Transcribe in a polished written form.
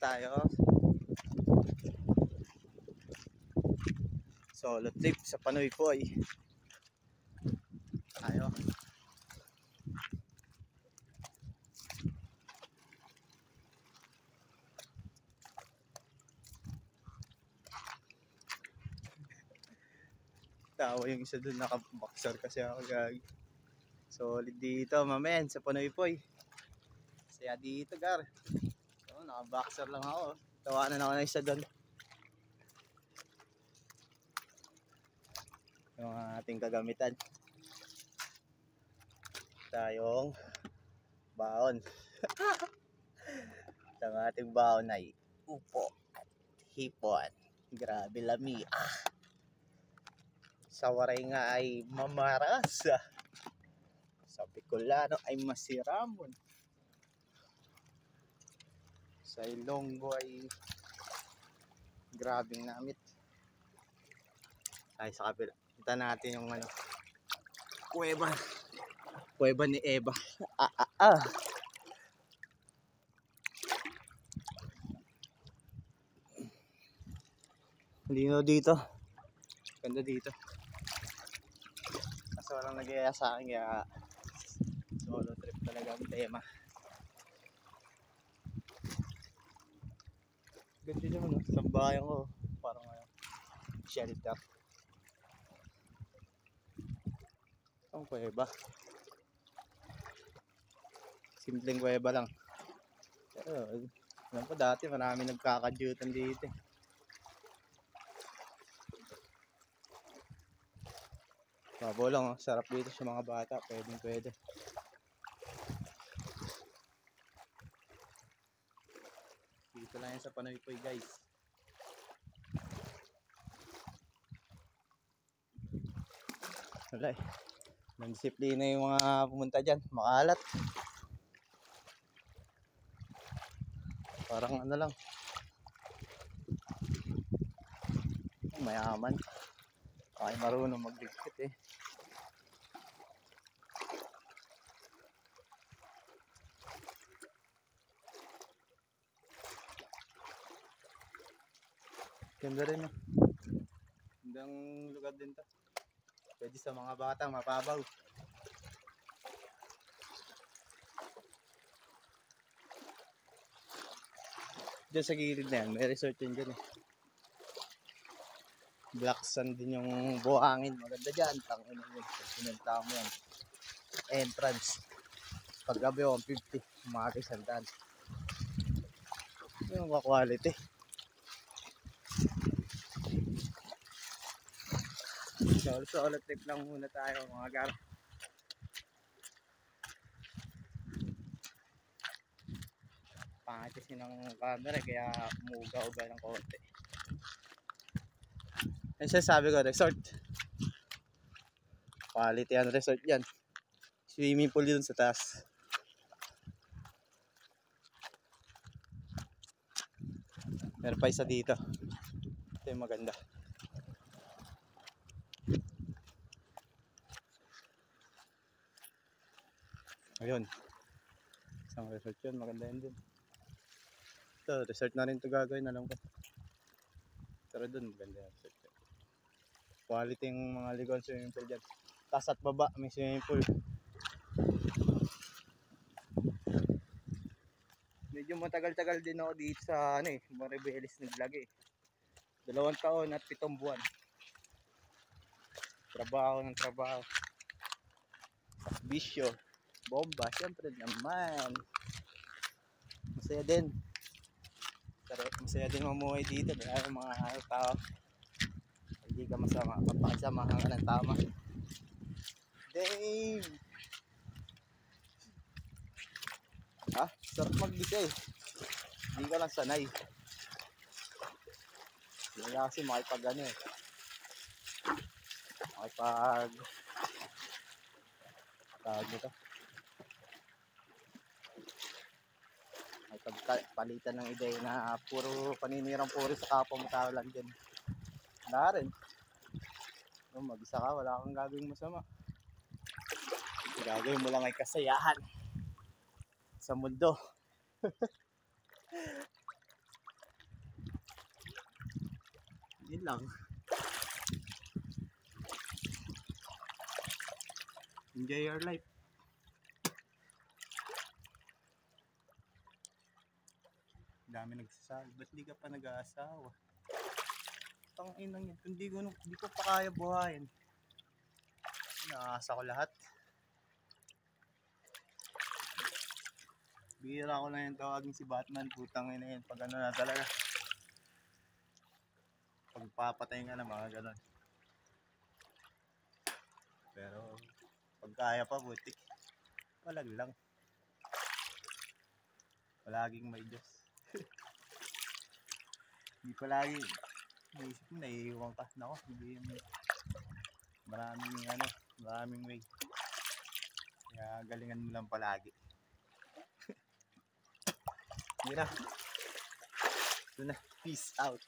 tayo. Solo trip sa Panoypoy. Tayo. Tawa yung isa dun, nakaboxer kasi ako gagi. Solid dito, mamen, sa Panoypoy. Saya dito, gar. So, nakaboxer lang ako. Tawanan ako na isa dun. Yung ating kagamitan. Tayong baon. Ang ating baon ay upo at hipon. Grabe lami. Sa waray nga ay mamaras. Sa Bicolano ay masiramon. Sa Ilonggo ay grabing namit. Ay sa kapila. Kita natin yung ano, kuweba ni Eva. Lino dito. Ganda dito. Kaso walang nag-iaya sa akin kaya solo trip talaga ang tema. Ganda naman, no? Sa bayan ko parang shelter. Ang kuweba. Simpleng kuweba lang. Pero alam ko dati marami nagkakadyutan dito. Babo lang, sarap dito sa mga bata, pwede. Dito lang yan sa Panoypoy, guys. Wala eh. Nandisiplina yung mga pumunta dyan, makalat. Parang ano lang, mayaman. Ay marunong magligpit eh. Ganda rin eh. Gandang lugar din to. Pwede sa mga bata, mapabaw. Diyan sa gilid na yan, may resort yun dyan eh. Black sand din yung buhangin. Maganda dyan. Tangin mo yun. Pinunta mo yan. Entrance. Paggabi 150. Umaga 100. Yung quality. Solo trip lang muna tayo mga gar. Pangit kasi ng camera kaya umuga-uga ng konti. Yan siya sabi ko, resort. Quality ang resort yan. Swimming pool yun sa taas. Meron pa isa dito. Ito yung maganda. Ayun. Isang resort yun. Maganda yun din. Ito, resort na rin ito gagawin. Alam ko. Pero dun, maganda yung resort. Quality yung mga ligon swimming pool dyan. Taas at baba, may swimming pool. Medyo matagal-tagal din ako dito sa Maribeles naglag eh. 2 taon at 7 buwan. Trabaho ng trabaho. Bisyo. Bomba, syempre naman. Masaya din. Masaya din mamuhay dito. Dahil mga tao. Hindi ka masama. Kapakasamahan ka ng tama. Damn! Sarap magbisa eh. Hindi ka lang sanay. Hindi ka kasi makipag eh. Tawag nito. Palitan ng ideya na puro paninirang puri sa kapwa mo tao lang din. Wala rin. Mag-isa ka, wala kang gagawing masama. Gagawin mo lang ay kasayahan sa mundo. Yun lang. Enjoy your life. Dami nagsasabi, ba't di ka pa nag-aasawa? Tanginang yan, kung di ko pa kaya buhayin. Naasa ko lahat. Bihira ko lang yung tawagin si Batman, putang ina yun, pag ano na talaga. Pagpapatay nga na mga ganon. Pero, pag kaya pa, butik. Walag lang. Palaging may Diyos. Hindi palagi, naisip mo, naiiwan ka. Nako, hindi yung maraming way. Kaya galingan mo lang palagi. Yun na. Peace out.